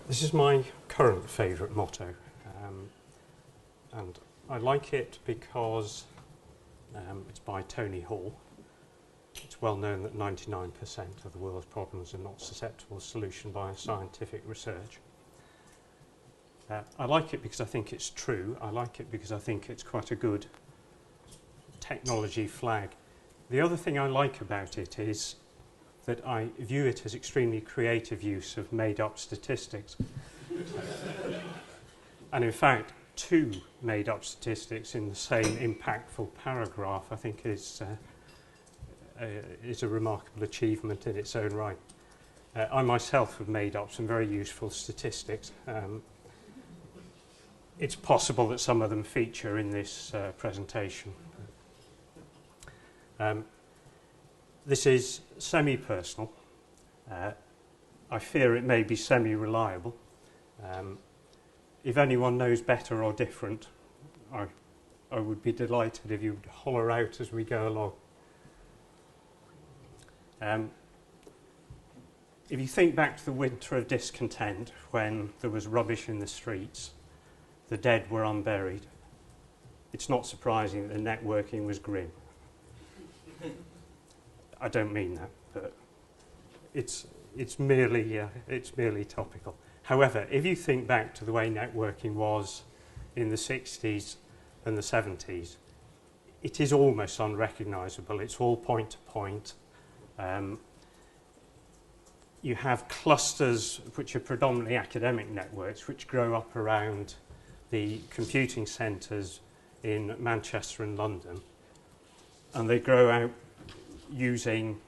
This is my current favourite motto, and I like it because it's by Tony Hall. It's well known that 99% of the world's problems are not susceptible to solution by scientific research. I like it because I think it's true. I like it because I think it's quite a good technology flag. The other thing I like about it is that I view it as extremely creative use of made-up statistics. And in fact, two made-up statistics in the same impactful paragraph, I think is a remarkable achievement in its own right. I myself have made up some very useful statistics. It's possible that some of them feature in this presentation. This is semi-personal. I fear it may be semi-reliable. If anyone knows better or different, I would be delighted if you'd holler out as we go along. If you think back to the winter of discontent, when there was rubbish in the streets, the dead were unburied, it's not surprising that the networking was grim. I don't mean that, but it's merely topical. However, if you think back to the way networking was in the 60s and the 70s, it is almost unrecognisable. It's all point-to-point. You have clusters which are predominantly academic networks, which grow up around the computing centres in Manchester and London, and they grow out using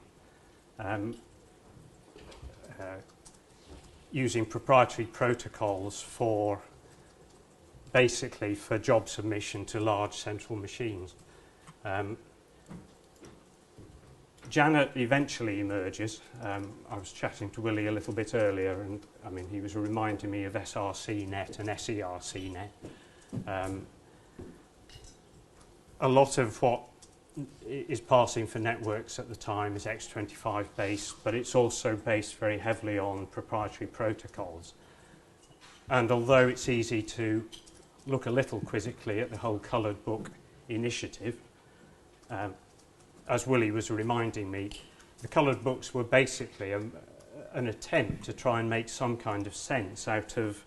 proprietary protocols for basically for job submission to large central machines. Janet eventually emerges. I was chatting to Willie a little bit earlier, and I mean he was reminding me of SRCnet and SERCnet. A lot of what is passing for networks at the time is X25 based, but it's also based very heavily on proprietary protocols. And although it's easy to look a little quizzically at the whole coloured book initiative, as Willie was reminding me, the coloured books were basically an attempt to try and make some kind of sense out of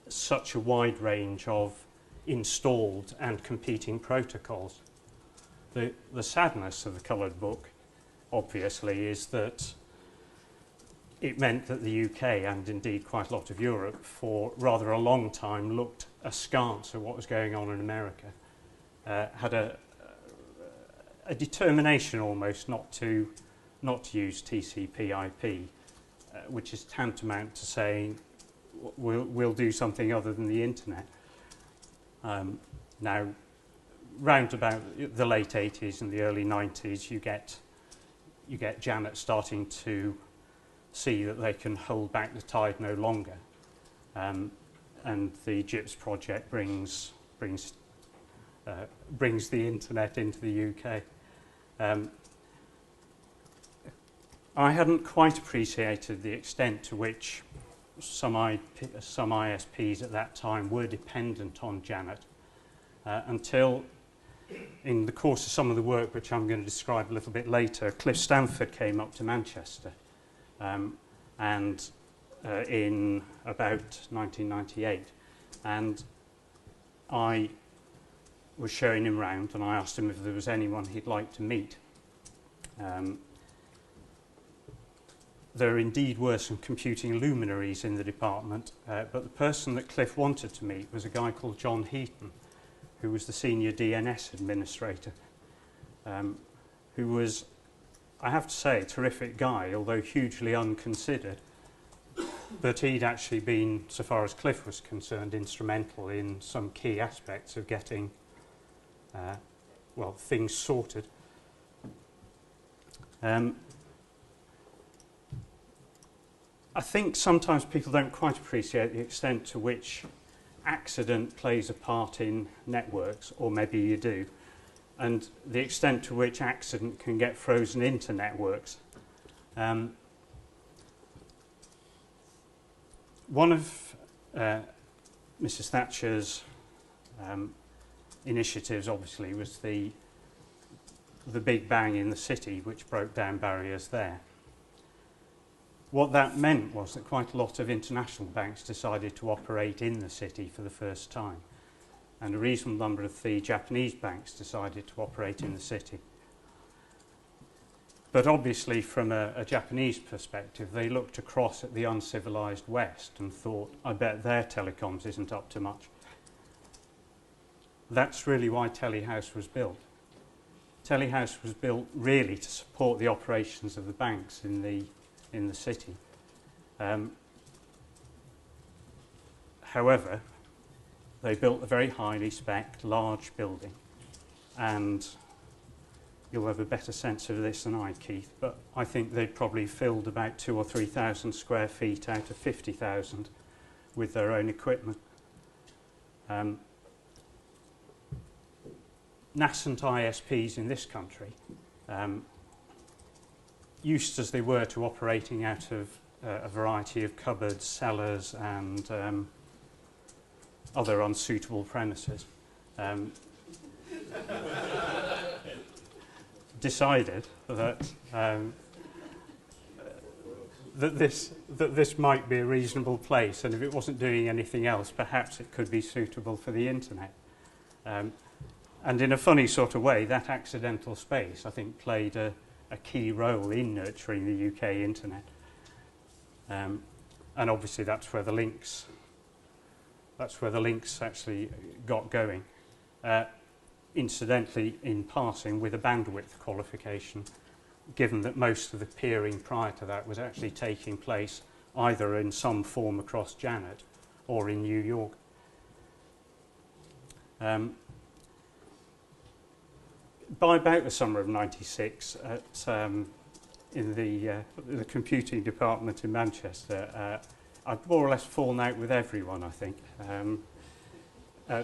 such a wide range of installed and competing protocols. The sadness of the coloured book, obviously, is that it meant that the UK, and indeed quite a lot of Europe, for rather a long time looked askance at what was going on in America, had a determination almost not to use TCP/IP, which is tantamount to saying we'll do something other than the internet. Now, round about the late 80s and the early 90s, you get Janet starting to see that they can hold back the tide no longer, and the GIPS project brings the internet into the UK. I hadn't quite appreciated the extent to which some ISPs at that time were dependent on Janet until, in the course of some of the work which I'm going to describe a little bit later, Cliff Stanford came up to Manchester and in about 1998, and I was showing him round and I asked him if there was anyone he'd like to meet. There indeed were some computing luminaries in the department, but the person that Cliff wanted to meet was a guy called John Heaton, who was the senior DNS administrator, who was, I have to say, a terrific guy, although hugely unconsidered. But he'd actually been, so far as Cliff was concerned, instrumental in some key aspects of getting, things sorted. I think sometimes people don't quite appreciate the extent to which accident plays a part in networks, or maybe you do, and the extent to which accident can get frozen into networks. One of Mrs Thatcher's initiatives, obviously, was the Big Bang in the city, which broke down barriers there. What that meant was that quite a lot of international banks decided to operate in the city for the first time, and a reasonable number of the Japanese banks decided to operate in the city. But obviously, from a Japanese perspective, they looked across at the uncivilized West and thought, I bet their telecoms isn't up to much. That's really why Telehouse was built. Telehouse was built really to support the operations of the banks in the city. However, they built a very highly spec'd, large building, and you'll have a better sense of this than I, Keith, but I think they probably filled about 2,000 or 3,000 square feet out of 50,000 with their own equipment. Nascent ISPs in this country, used as they were to operating out of a variety of cupboards, cellars and other unsuitable premises, decided that that this might be a reasonable place, and if it wasn't doing anything else, perhaps it could be suitable for the internet. And in a funny sort of way, that accidental space, I think, played a key role in nurturing the UK internet. And obviously, that's where the links actually got going. Incidentally, in passing, with a bandwidth qualification, given that most of the peering prior to that was actually taking place either in some form across Janet or in New York. By about the summer of '96, in the computing department in Manchester, I'd more or less fallen out with everyone, I think.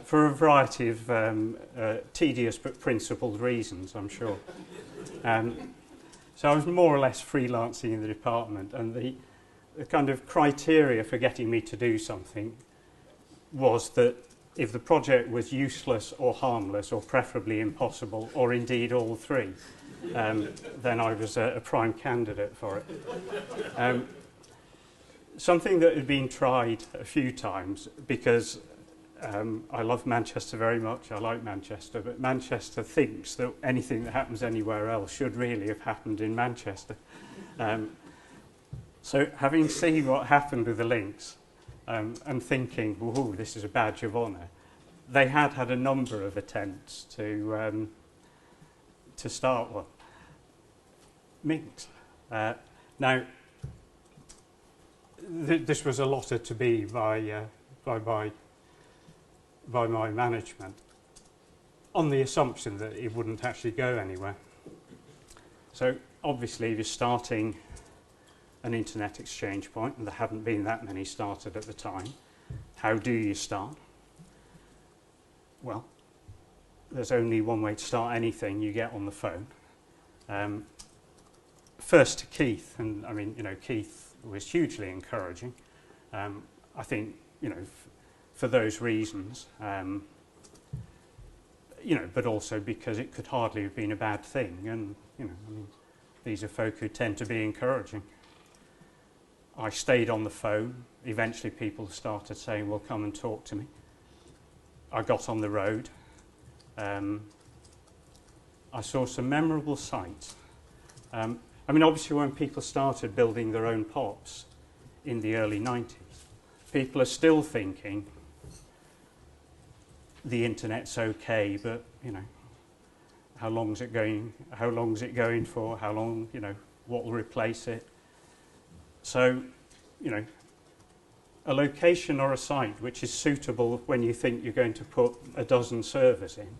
For a variety of tedious but principled reasons, I'm sure. So I was more or less freelancing in the department, and the kind of criteria for getting me to do something was that if the project was useless or harmless or preferably impossible or indeed all three, then I was a prime candidate for it. Something that had been tried a few times because I love Manchester very much, I like Manchester, but Manchester thinks that anything that happens anywhere else should really have happened in Manchester. So having seen what happened with the links and thinking, woohoo, this is a badge of honour, they had a number of attempts to start one. Minx. Now, this was allotted to be by my management on the assumption that it wouldn't actually go anywhere. So obviously, if you're starting an internet exchange point, and there hadn't been that many started at the time, how do you start? Well, there's only one way to start anything: you get on the phone. First to Keith, and I mean, Keith was hugely encouraging. I think, for those reasons, but also because it could hardly have been a bad thing, and I mean, these are folk who tend to be encouraging. I stayed on the phone. Eventually, people started saying, "Well, come and talk to me." I got on the road. I saw some memorable sights. I mean, obviously, when people started building their own POPs in the early 90s, people are still thinking the internet's okay, but how long is it going? How long is it going for? How long? What will replace it? So, a location or a site which is suitable when you think you're going to put a dozen servers in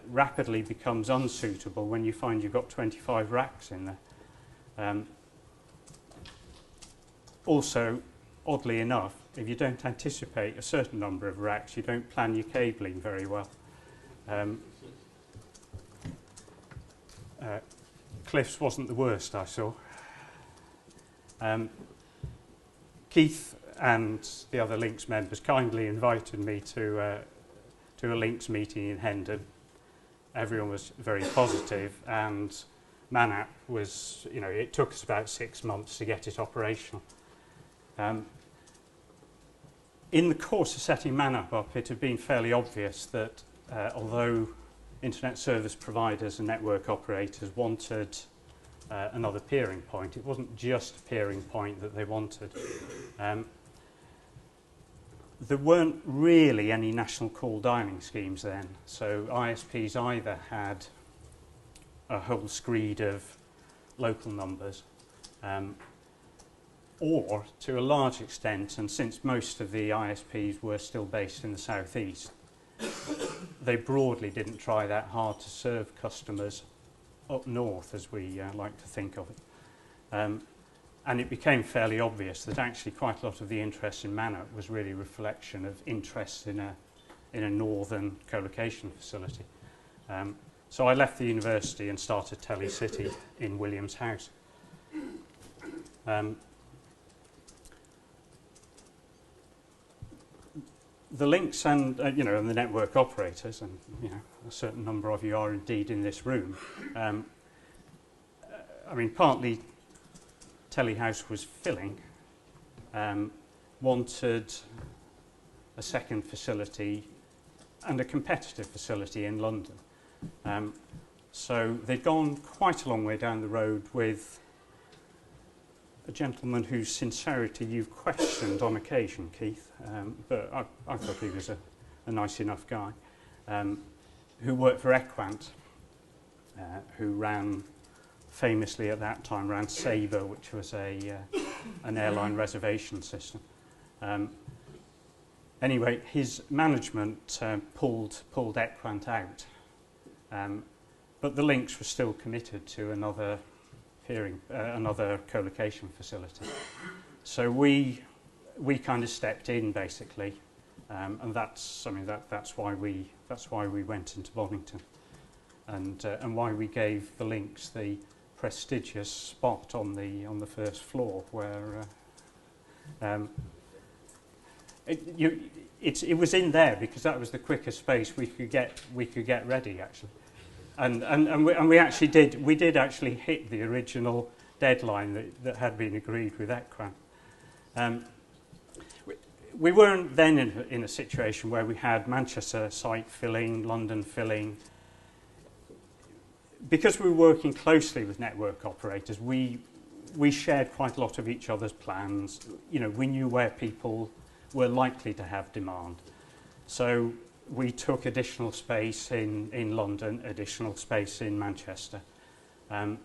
rapidly becomes unsuitable when you find you've got 25 racks in there. Also, oddly enough, if you don't anticipate a certain number of racks, you don't plan your cabling very well. Cliff's wasn't the worst I saw. Keith and the other Links members kindly invited me to a Links meeting in Hendon. Everyone was very positive, and ManApp was, you know, it took us about 6 months to get it operational. In the course of setting ManApp up, it had been fairly obvious that although internet service providers and network operators wanted another peering point, it wasn't just a peering point that they wanted. There weren't really any national call dialing schemes then, so ISPs either had a whole screed of local numbers, or to a large extent, and since most of the ISPs were still based in the southeast, they broadly didn't try that hard to serve customers up north, as we like to think of it. And it became fairly obvious that actually quite a lot of the interest in ManApp was really a reflection of interest in a northern colocation facility. So I left the university and started Telecity in Williams House. The Links and you know, and the network operators, and you know, a certain number of you are indeed in this room. I mean, partly Telehouse was filling, wanted a second facility and a competitive facility in London. So they'd gone quite a long way down the road with a gentleman whose sincerity you've questioned on occasion, Keith, but I thought he was a nice enough guy, who worked for Equant, who ran, famously at that time, ran Sabre, which was an airline reservation system. Anyway, his management pulled Equant out, but the Links were still committed to another colocation facility. So we kind of stepped in basically, and that's why we went into Boddington, and why we gave the Links the prestigious spot on the first floor where it was in there because that was the quickest space we could get ready actually. And we actually did actually hit the original deadline that had been agreed with Equant. We weren't then in a situation where we had Manchester site filling, London filling. Because we were working closely with network operators, we shared quite a lot of each other's plans. You know, we knew where people were likely to have demand. So we took additional space in London, additional space in Manchester. And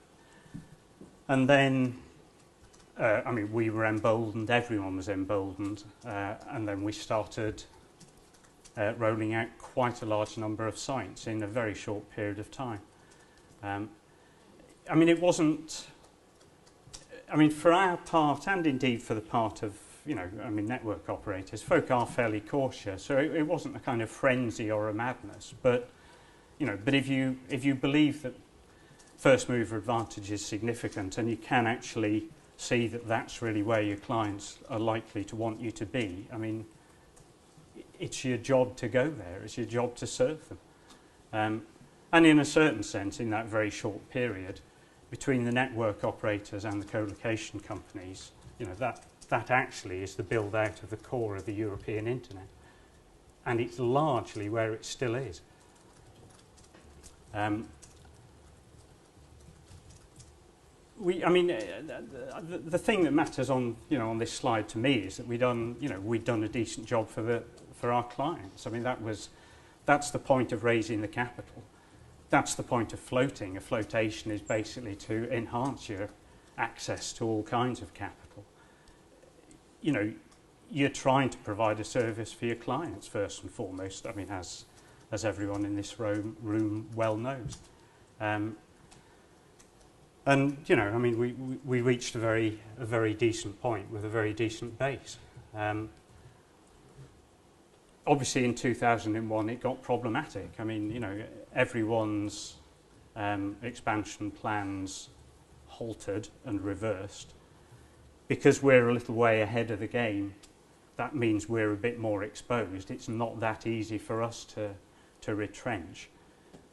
then, I mean, we were emboldened, everyone was emboldened, and then we started rolling out quite a large number of sites in a very short period of time. I mean, it wasn't, I mean, for our part, and indeed for the part of, you know, I mean, network operators, folk are fairly cautious, so it wasn't a kind of frenzy or a madness, but, you know, but if you believe that first mover advantage is significant and you can actually see that that's really where your clients are likely to want you to be, I mean, it's your job to go there, it's your job to serve them. And in a certain sense, in that very short period, between the network operators and the colocation companies, you know, that actually is the build out of the core of the European internet. And it's largely where it still is. I mean, the thing that matters on this slide to me is that we'd done a decent job for our clients. I mean, that's the point of raising the capital. That's the point of floating. A flotation is basically to enhance your access to all kinds of capital. You know, you're trying to provide a service for your clients first and foremost. I mean, as everyone in this room well knows. And you know, I mean, we reached a very decent point with a very decent base. Obviously, in 2001, it got problematic. I mean, you know, everyone's expansion plans halted and reversed because we're a little way ahead of the game that means we're a bit more exposed. It's not that easy for us to retrench.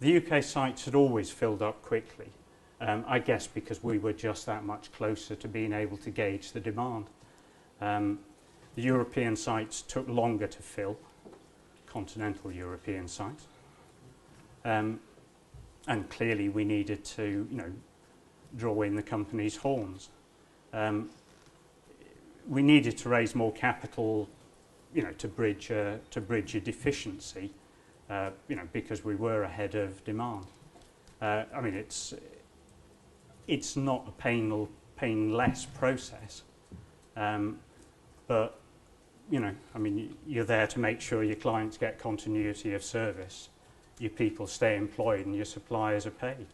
The UK sites had always filled up quickly, I guess because we were just that much closer to being able to gauge the demand. The European sites took longer to fill, continental European sites. And clearly we needed to, draw in the company's horns. We needed to raise more capital, to bridge a deficiency, because we were ahead of demand. I mean, it's not a painless process, but I mean, you're there to make sure your clients get continuity of service, your people stay employed, and your suppliers are paid.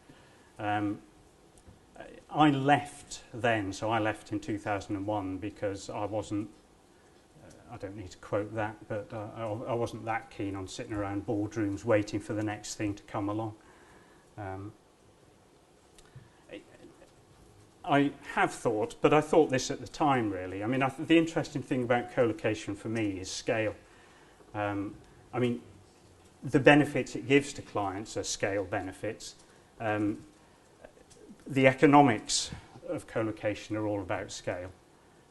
I left then, so I left in 2001 because I wasn't, I don't need to quote that, but I wasn't that keen on sitting around boardrooms waiting for the next thing to come along. I have thought, but I thought this at the time really. I mean, the interesting thing about colocation for me is scale. I mean, the benefits it gives to clients are scale benefits. The economics of colocation are all about scale.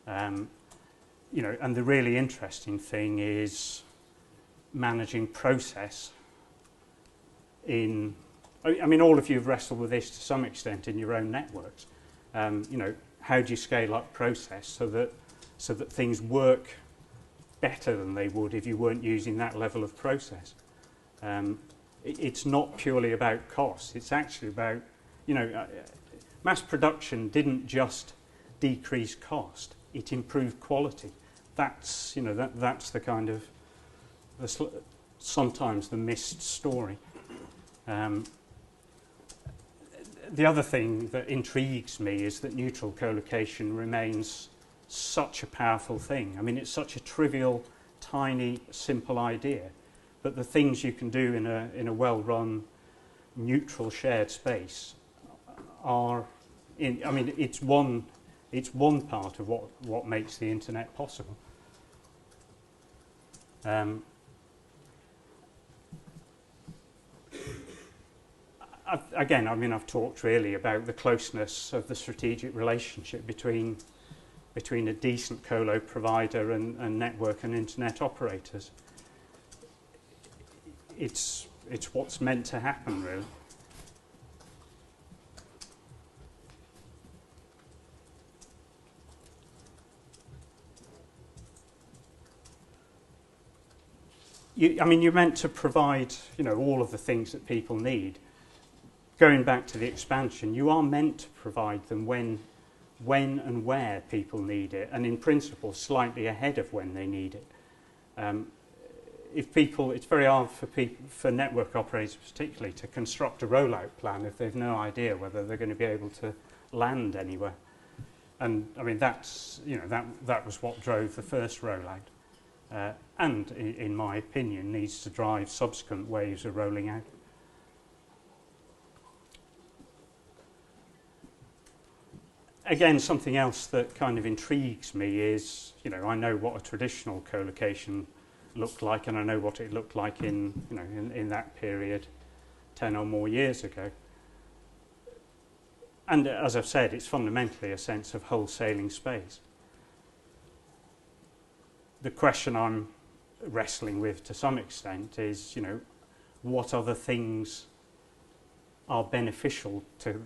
And the really interesting thing is managing process in, I mean, all of you have wrestled with this to some extent in your own networks. How do you scale up process so that things work better than they would if you weren't using that level of process? It's not purely about cost. It's actually about, mass production didn't just decrease cost, it improved quality. That's, that's the kind of, sometimes the missed story. The other thing that intrigues me is that neutral colocation remains such a powerful thing. I mean, it's such a trivial, tiny, simple idea, but the things you can do in a well-run, neutral shared space are, I mean, it's one part of what makes the internet possible. Again, I mean, I've talked really about the closeness of the strategic relationship between a decent colo provider and network and internet operators. It's what's meant to happen, really. I mean, you're meant to provide, all of the things that people need. Going back to the expansion, you are meant to provide them when and where people need it, and in principle, slightly ahead of when they need it. It's very hard for network operators particularly to construct a rollout plan if they've no idea whether they're going to be able to land anywhere. And I mean, that's, that was what drove the first rollout. And in my opinion, needs to drive subsequent waves of rolling out. Again, something else that kind of intrigues me is, I know what a traditional colocation looked like, and I know what it looked like in that period 10 or more years ago. And as I've said, it's fundamentally a sense of wholesaling space. The question I'm wrestling with to some extent is, what other things are beneficial to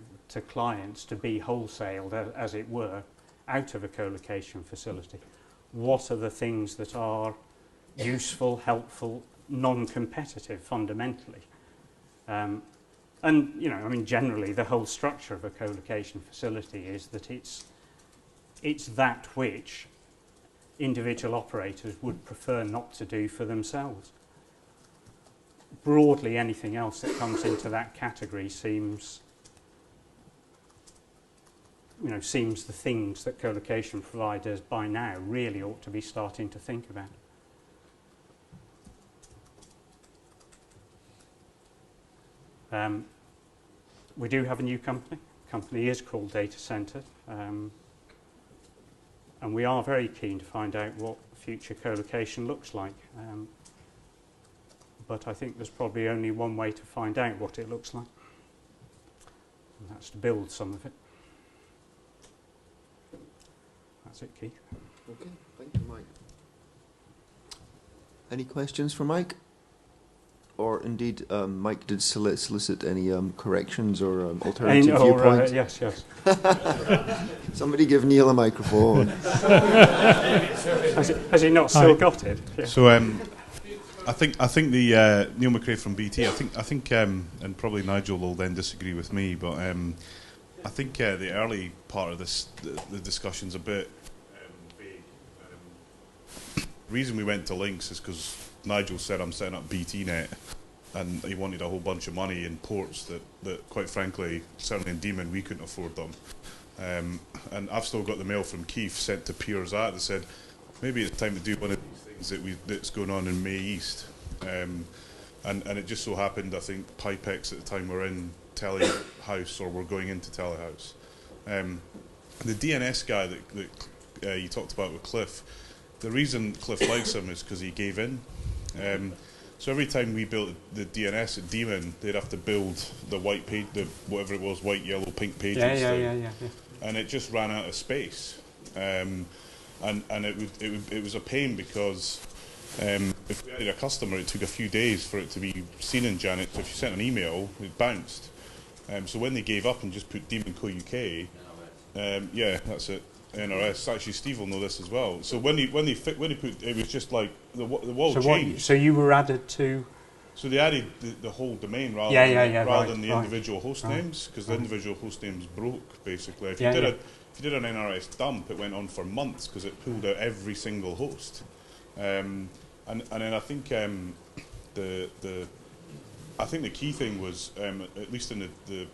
clients to be wholesaled, as it were, out of a colocation facility? What are the things that are useful, helpful, non-competitive fundamentally? And, I mean, generally the whole structure of a colocation facility is that it's that which individual operators would prefer not to do for themselves. Broadly, anything else that comes into that category seems the things that colocation providers by now really ought to be starting to think about. We do have a new company. The company is called Datacentred. and we are very keen to find out what future colocation looks like. But I think there's probably only one way to find out what it looks like, and that's to build some of it. That's it, Keith. Okay, thank you, Mike. Any questions for Mike? Or indeed, Mike did solicit any corrections or alternative viewpoints? Yes, yes. Somebody give Neil a microphone. Has he not still got it? Yeah. So I think the Neil McRae from BT. I think, and probably Nigel will then disagree with me, but I think the early part of this, the discussion's a bit vague. The reason we went to links is because Nigel said I'm setting up BTnet, and he wanted a whole bunch of money in ports that quite frankly, certainly in Demon, we couldn't afford them. And I've still got the mail from Keith sent to Piers that said maybe it's time to do one of these things that's going on in May East. And it just so happened, I think Pipex at the time were in Telehouse, or were going into Telehouse. The DNS guy that you talked about with Cliff, the reason Cliff likes him is because he gave in. So every time we built the DNS at Demon, they'd have to build the white page, whatever it was, white, yellow, pink pages. Yeah. And it just ran out of space. And it was a pain because if we had a customer, it took a few days for it to be seen in Janet. So if you sent an email, it bounced. So when they gave up and just put Demon Co UK, yeah, that's it. NRS. Actually, Steve will know this as well. So when they put, it was just like the wall changed. So you were added to. So they added the whole domain rather than the individual host names, because the individual host names broke basically. If you did an NRS dump, it went on for months because it pulled out every single host. And then I think the key thing was at least in the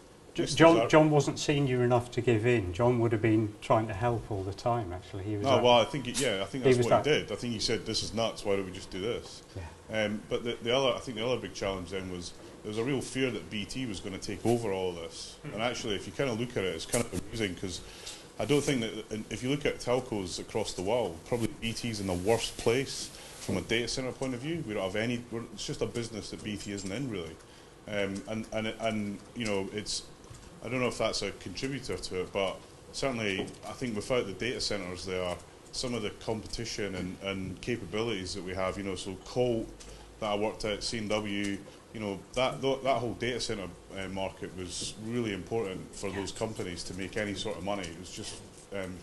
John wasn't senior enough to give in. John would have been trying to help all the time. Actually, he was. Oh well, I think that's what he did. I think he said, "This is nuts. Why don't we just do this?" Yeah. But the other big challenge then was there was a real fear that BT was going to take over all of this. And actually, if you kind of look at it, it's kind of amusing because I don't think that if you look at telcos across the world, probably BT's in the worst place from a data center point of view. We don't have any. It's just a business that BT isn't in really, and you know it's. I don't know if that's a contributor to it, but certainly I think without the data centers there, some of the competition and capabilities that we have, you know, so Colt that I worked at, C&W, you know, that whole data center market was really important for those companies to make any sort of money. It was just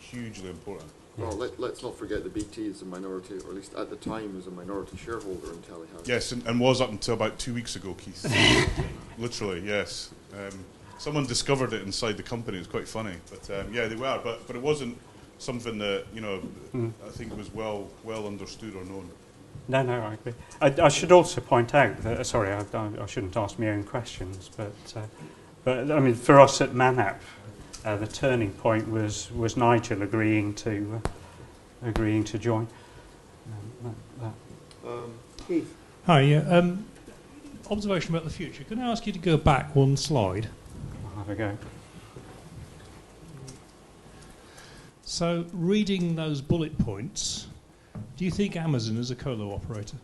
hugely important. Well, let's not forget that BT is a minority, or at least at the time was a minority shareholder in Telehouse. Yes, and was up until about 2 weeks ago, Keith. Literally, yes. Someone discovered it inside the company. It was quite funny, but yeah, they were. But it wasn't something that I think was well understood or known. No, I agree. I should also point out that sorry, I shouldn't ask my own questions, but I mean for us at Manap, the turning point was Nigel agreeing to join. Keith. Hi. Yeah. Observation about the future. Can I ask you to go back one slide? Have a go. So, reading those bullet points, do you think Amazon is a colo operator?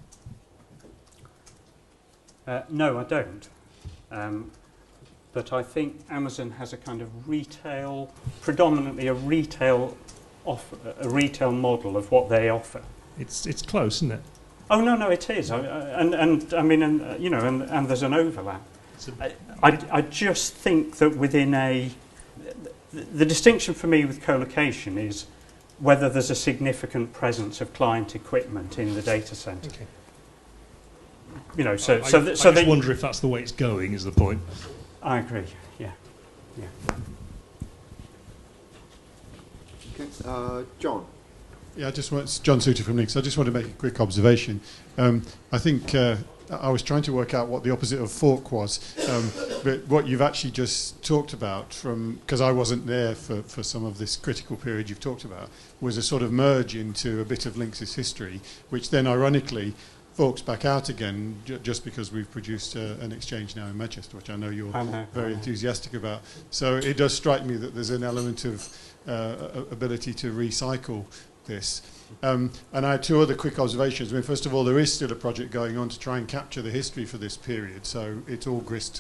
No, I don't. But I think Amazon has a kind of predominantly a retail model of what they offer. It's close, isn't it? Oh no, it is. And I mean, and there's an overlap. I just think that within the distinction for me with colocation is whether there's a significant presence of client equipment in the data center. Okay. You know, I just wonder if that's the way it's going. Is the point? I agree. Yeah. Okay, John. Yeah, it's John Suter from Links. I just want to make a quick observation. I think I was trying to work out what the opposite of fork was, but what you've actually just talked about, because I wasn't there for some of this critical period you've talked about, was a sort of merge into a bit of Links's history, which then ironically forks back out again just because we've produced an exchange now in Manchester, which I know you're very enthusiastic about. So it does strike me that there's an element of ability to recycle this. And I had two other quick observations. I mean, first of all, there is still a project going on to try and capture the history for this period, so it's all grist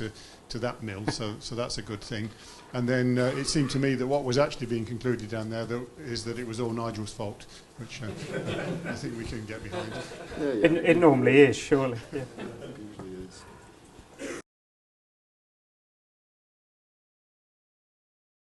to that mill, so that's a good thing. And then it seemed to me that what was actually being concluded down there is that it was all Nigel's fault, which I think we can get behind. It normally is, surely. Yeah.